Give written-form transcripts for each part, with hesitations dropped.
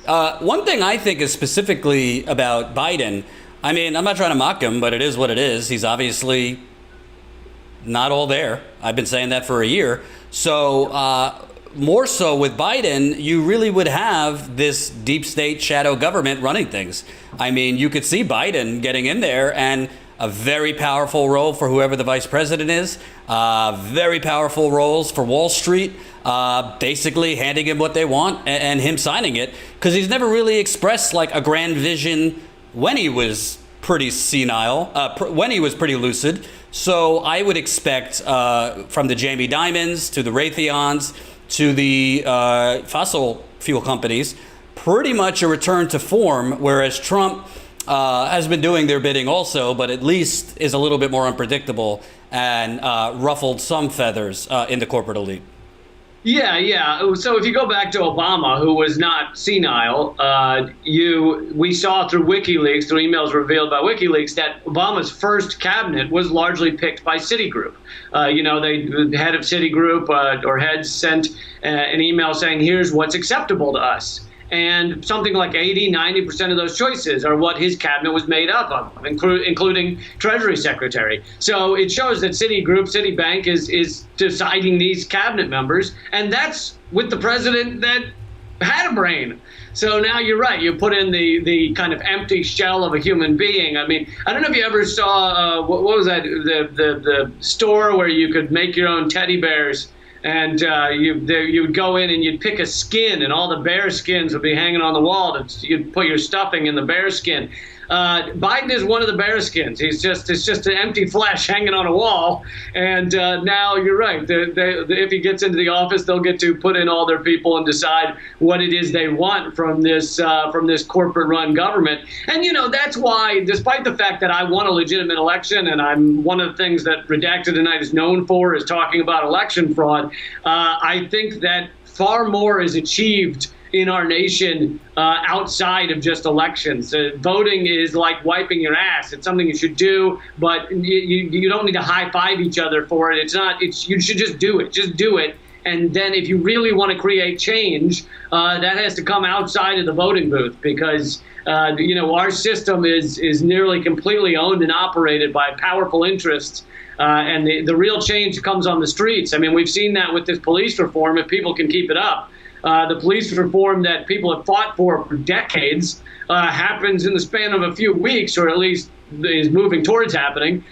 One thing I think is specifically about Biden, I mean, I'm not trying to mock him, but it is what it is. He's obviously not all there. I've been saying that for a year. So more so with Biden, you really would have this deep state shadow government running things. I mean, you could see Biden getting in there and a very powerful role for whoever the vice president is, very powerful roles for Wall Street, basically handing him what they want and him signing it, because he's never really expressed like a grand vision when he was pretty senile, when he was pretty lucid. So I would expect from the Jamie Dimons to the Raytheons to the fossil fuel companies, pretty much a return to form, whereas Trump has been doing their bidding also, but at least is a little bit more unpredictable and ruffled some feathers in the corporate elite. Yeah. So if you go back to Obama, who was not senile, we saw through WikiLeaks, through emails revealed by WikiLeaks, that Obama's first cabinet was largely picked by Citigroup. The head of Citigroup or heads sent an email saying, here's what's acceptable to us. And something like 80-90% of those choices are what his cabinet was made up of, including Treasury Secretary. So it shows that Citibank is deciding these cabinet members, and that's with the president that had a brain. So now you're right. You put in the kind of empty shell of a human being. I mean, I don't know if you ever saw what was that the store where you could make your own teddy bears. And you would go in and you'd pick a skin, and all the bear skins would be hanging on the wall. You'd put your stuffing in the bear skin. Biden is one of the bear skins. It's just an empty flesh hanging on a wall. And now you're right. If he gets into the office, they'll get to put in all their people and decide what it is they want from this corporate-run government. And that's why, despite the fact that I won a legitimate election, and I'm one of the things that Redacted Tonight is known for is talking about election fraud, I think that far more is achieved in our nation outside of just elections. Voting is like wiping your ass. It's something you should do, but you don't need to high five each other for it. You should just do it. Just do it. And then if you really want to create change, that has to come outside of the voting booth, because our system is nearly completely owned and operated by powerful interests. And the real change comes on the streets. I mean, we've seen that with this police reform, if people can keep it up. The police reform that people have fought for decades happens in the span of a few weeks, or at least is moving towards happening,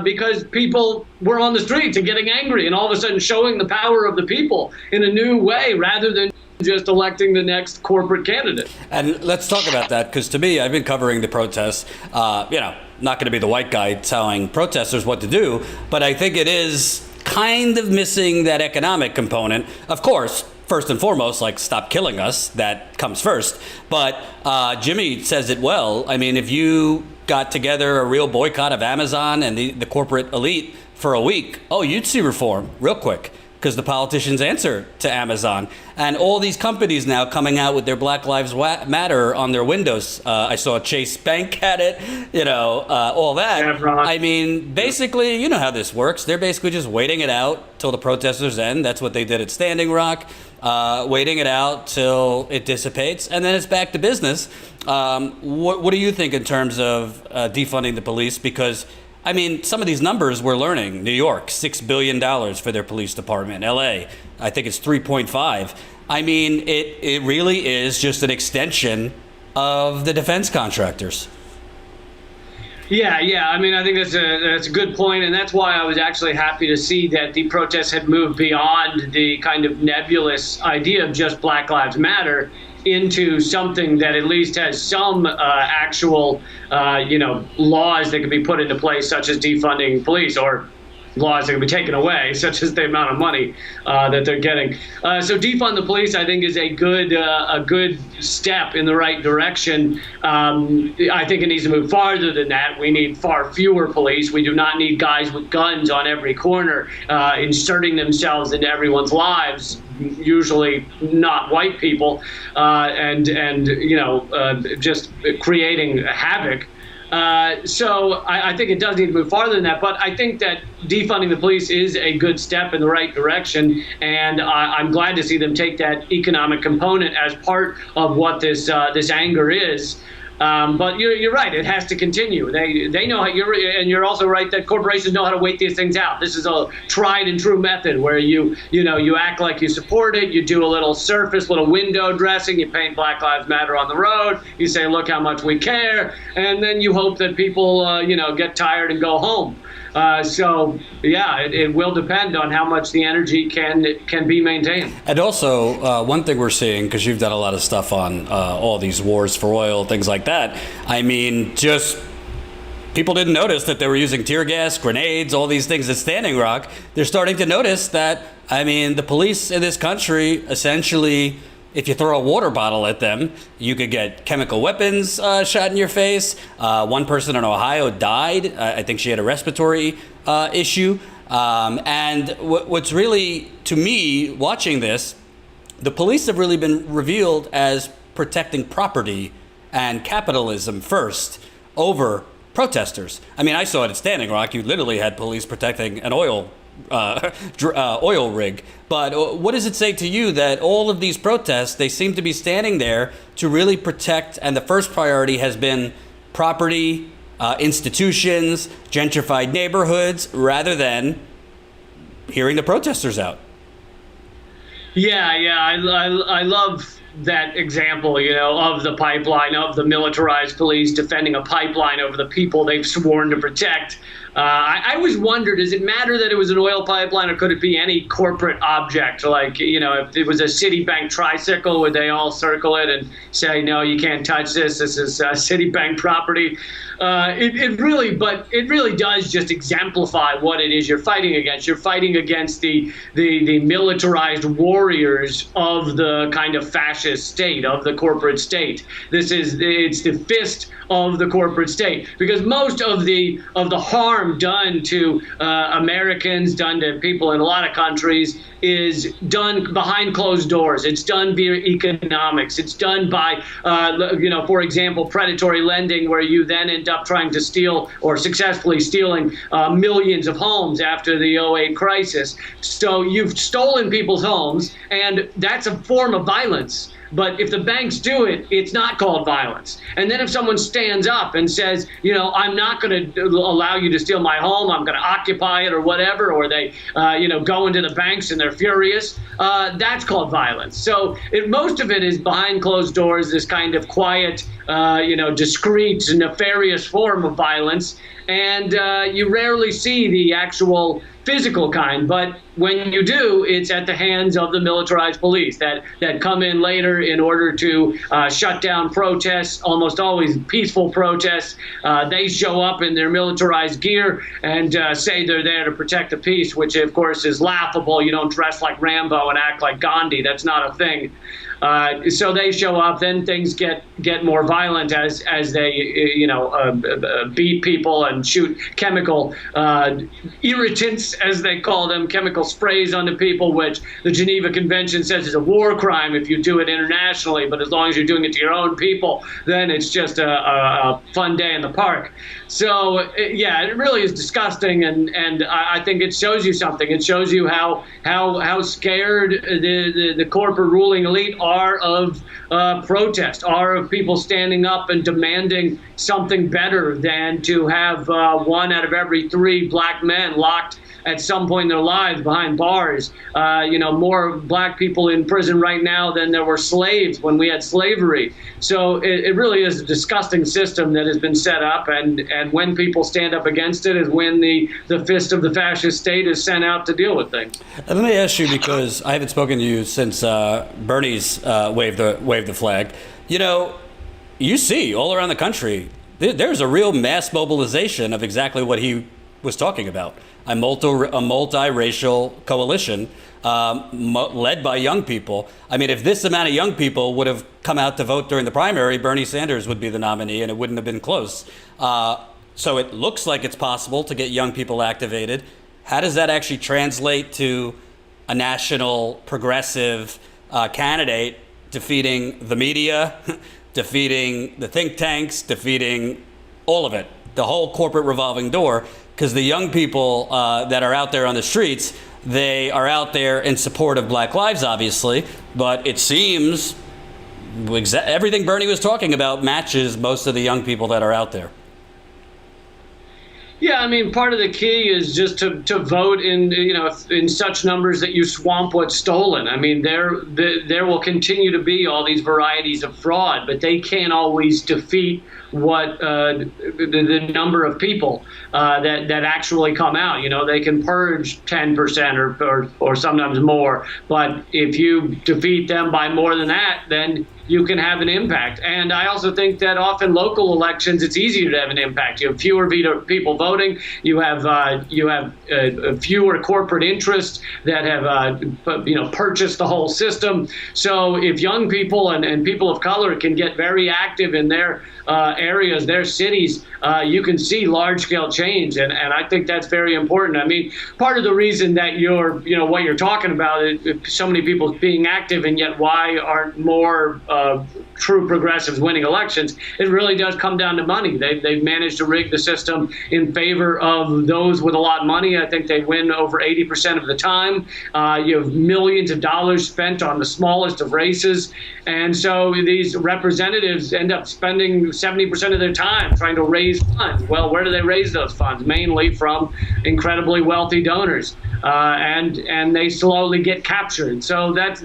because people were on the streets and getting angry and all of a sudden showing the power of the people in a new way rather than just electing the next corporate candidate. And let's talk about that, because to me, I've been covering the protests, not going to be the white guy telling protesters what to do, but I think it is kind of missing that economic component. Of course, first and foremost, like, stop killing us. That comes first. But Jimmy says it well. I mean, if you got together a real boycott of Amazon and the corporate elite for a week, you'd see reform real quick, because the politicians answer to Amazon. And all these companies now coming out with their Black Lives Matter on their windows. I saw Chase Bank had it, all that. Yeah, I mean, basically, you know how this works. They're basically just waiting it out till the protesters end. That's what they did at Standing Rock, waiting it out till it dissipates, and then it's back to business. What do you think in terms of defunding the police? Because I mean, some of these numbers we're learning. New York, $6 billion for their police department. LA, I think it's 3.5. I mean, it really is just an extension of the defense contractors. Yeah. I mean, I think that's a good point, and that's why I was actually happy to see that the protests had moved beyond the kind of nebulous idea of just Black Lives Matter into something that at least has some actual, laws that can be put into place, such as defunding police, or laws that can be taken away, such as the amount of money that they're getting. So defund the police, I think, is a good step in the right direction. I think it needs to move farther than that. We need far fewer police. We do not need guys with guns on every corner inserting themselves into everyone's lives, usually not white people, and just creating havoc. So I think it does need to move farther than that. But I think that defunding the police is a good step in the right direction. And I'm glad to see them take that economic component as part of what this anger is. But you're right. It has to continue. They know how you're also right that corporations know how to wait these things out. This is a tried and true method where you act like you support it. You do a little surface, little window dressing. You paint Black Lives Matter on the road. You say, look how much we care. And then you hope that people, get tired and go home. So, yeah, it will depend on how much the energy can be maintained. And also, one thing we're seeing, because you've done a lot of stuff on all these wars for oil, things like that. I mean, just people didn't notice that they were using tear gas, grenades, all these things at Standing Rock. They're starting to notice that, I mean, the police in this country essentially, if you throw a water bottle at them, you could get chemical weapons shot in your face. One person in Ohio died. I think she had a respiratory issue. And what's really, to me, watching this, the police have really been revealed as protecting property and capitalism first over protesters. I mean, I saw it at Standing Rock. You literally had police protecting an oil rig. But what does it say to you that all of these protests, they seem to be standing there to really protect, and the first priority has been property, institutions, gentrified neighborhoods, rather than hearing the protesters out? Yeah, I love that example, of the pipeline, of the militarized police defending a pipeline over the people they've sworn to protect. I always wondered, does it matter that it was an oil pipeline, or could it be any corporate object? Like, if it was a Citibank tricycle, would they all circle it and say, no, you can't touch this. This is Citibank property. It really does just exemplify what it is you're fighting against. You're fighting against the militarized warriors of the kind of fascist state, of the corporate state. It's the fist of the corporate state, because most of the harm done to Americans, done to people in a lot of countries, is done behind closed doors. It's done via economics. It's done by, for example, predatory lending, where you then end up trying to steal, or successfully stealing, millions of homes after the '08 crisis. So you've stolen people's homes, and that's a form of violence. But if the banks do it, it's not called violence. And then if someone stands up and says, I'm not going to allow you to steal my home, I'm going to occupy it or whatever, or they, go into the banks and they're furious, that's called violence. So most of it is behind closed doors, this kind of quiet, discreet, nefarious form of violence. And you rarely see the actual physical kind, but when you do, it's at the hands of the militarized police that come in later in order to shut down protests, almost always peaceful protests. They show up in their militarized gear and say they're there to protect the peace, which of course is laughable. You don't dress like Rambo and act like Gandhi. That's not a thing. So they show up, then things get more violent as they beat people and shoot chemical irritants, as they call them, chemical sprays onto people, which the Geneva Convention says is a war crime if you do it internationally. But as long as you're doing it to your own people, then it's just a fun day in the park. So it really is disgusting, and I think it shows you something. It shows you how scared the corporate ruling elite are of protest, are of people standing up and demanding something better than to have 1 out of every 3 black men locked at some point in their lives behind bars. More black people in prison right now than there were slaves when we had slavery. So it really is a disgusting system that has been set up, and when people stand up against it is when the fist of the fascist state is sent out to deal with things. And let me ask you, because I haven't spoken to you since Bernie's waved the flag. You see all around the country, there's a real mass mobilization of exactly what he was talking about. A multiracial coalition led by young people. I mean, if this amount of young people would have come out to vote during the primary, Bernie Sanders would be the nominee, and it wouldn't have been close. So it looks like it's possible to get young people activated. How does that actually translate to a national progressive candidate defeating the media, defeating the think tanks, defeating all of it, the whole corporate revolving door, because the young people that are out there on the streets, they are out there in support of Black lives, obviously, but it seems everything Bernie was talking about matches most of the young people that are out there. Yeah, I mean, part of the key is just to vote in such numbers that you swamp what's stolen. I mean, there will continue to be all these varieties of fraud, but they can't always defeat what the number of people that actually come out. They can purge 10% or sometimes more, but if you defeat them by more than that, then you can have an impact. And I also think that often local elections, it's easier to have an impact. You have fewer people voting. You have fewer corporate interests that have purchased the whole system. So if young people and people of color can get very active in their areas, their cities, you can see large-scale change, and I think that's very important. I mean, part of the reason that what you're talking about, so many people being active, and yet why aren't more true progressives winning elections? It really does come down to money. They've managed to rig the system in favor of those with a lot of money. I think they win over 80% of the time. You have millions of dollars spent on the smallest of races, and so these representatives end up spending 70% of their time trying to raise funds. Well, where do they raise those funds? Mainly from incredibly wealthy donors, and they slowly get captured. So that's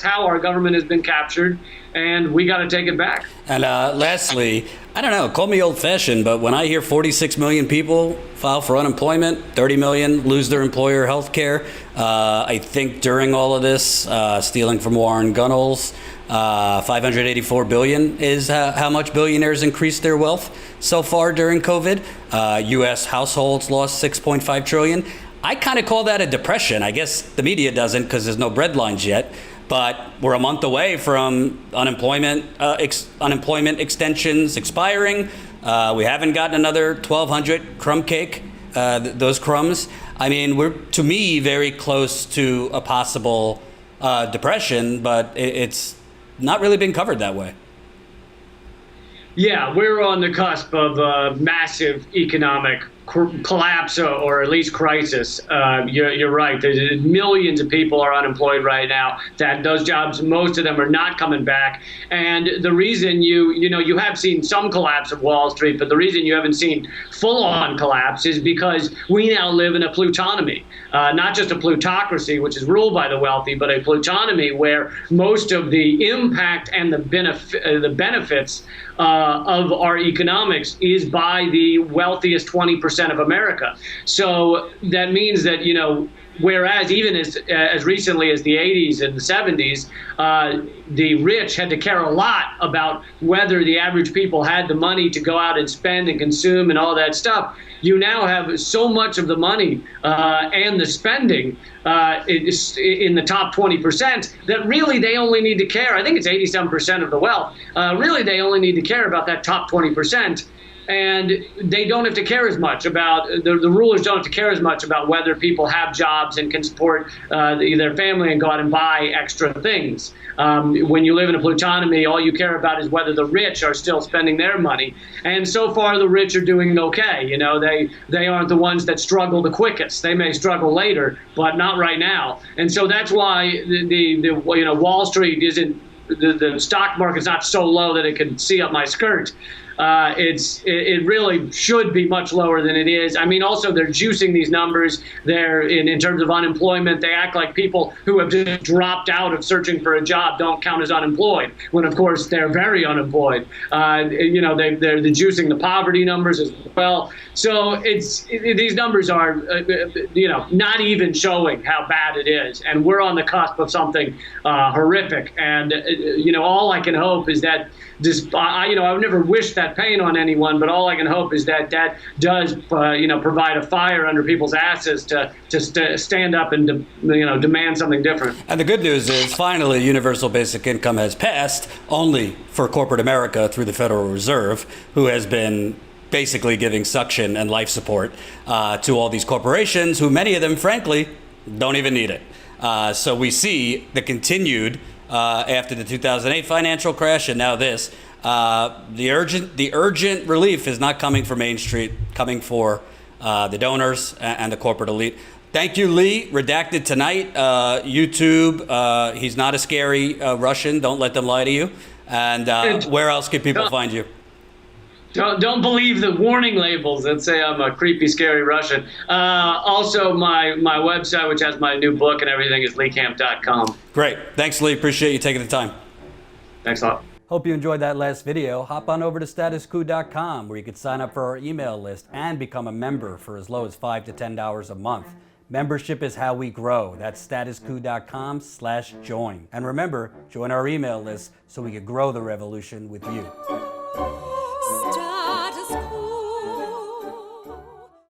how our government has been captured, and we got to take it back. And lastly, I don't know, call me old-fashioned, but when I hear 46 million people file for unemployment, 30 million lose their employer health care, I think during all of this, stealing from Warren Gunnels, 584 billion is how much billionaires increased their wealth so far during COVID. U.S. households lost 6.5 trillion. I kind of call that a depression. I guess the media doesn't because there's no breadlines yet. But we're a month away from unemployment extensions expiring. We haven't gotten another 1,200 crumb cake, those crumbs. I mean, we're, to me, very close to a possible depression, but it's not really been covered that way. Yeah, we're on the cusp of a massive economic collapse or at least crisis. You're right. There's millions of people are unemployed right now. That those jobs, most of them are not coming back. And the reason you have seen some collapse of Wall Street, but the reason you haven't seen full-on collapse is because we now live in a plutonomy, not just a plutocracy, which is ruled by the wealthy, but a plutonomy where most of the impact and the benefits of our economics is by the wealthiest 20% of America. So that means that, whereas even as recently as the 80s and the 70s, the rich had to care a lot about whether the average people had the money to go out and spend and consume and all that stuff. You now have so much of the money and the spending in the top 20% that really they only need to care. I think it's 87% of the wealth. Really, they only need to care about that top 20%. And they don't have to care as much about, the rulers don't have to care as much about whether people have jobs and can support their family and go out and buy extra things. When you live in a plutonomy, all you care about is whether the rich are still spending their money. And so far, the rich are doing okay. They aren't the ones that struggle the quickest. They may struggle later, but not right now. And so that's why the Wall Street isn't, the stock market's not so low that it can see up my skirt. It really should be much lower than it is. I mean, also they're juicing these numbers. They're in terms of unemployment. They act like people who have just dropped out of searching for a job don't count as unemployed, when of course they're very unemployed. They're juicing the poverty numbers as well. So these numbers are not even showing how bad it is, and we're on the cusp of something horrific. And all I can hope is that I would never wish that pain on anyone, but all I can hope is that that does, provide a fire under people's asses to stand up and, demand something different. And the good news is, finally, universal basic income has passed, only for corporate America through the Federal Reserve, who has been basically giving suction and life support to all these corporations, who many of them, frankly, don't even need it. So we see the continued after the 2008 financial crash and now this, The urgent relief is not coming for Main Street, coming for the donors and the corporate elite. Thank you, Lee. Redacted Tonight, YouTube. He's not a scary Russian. Don't let them lie to you. And where else can people find you? Don't believe the warning labels that say I'm a creepy, scary Russian. Also, my website, which has my new book and everything, is leecamp.com. Great. Thanks, Lee. Appreciate you taking the time. Thanks a lot. Hope you enjoyed that last video. Hop on over to statuscoup.com where you can sign up for our email list and become a member for as low as $5 to $10 a month. Membership is how we grow. That's statuscoup.com/join. And remember, join our email list so we can grow the revolution with you.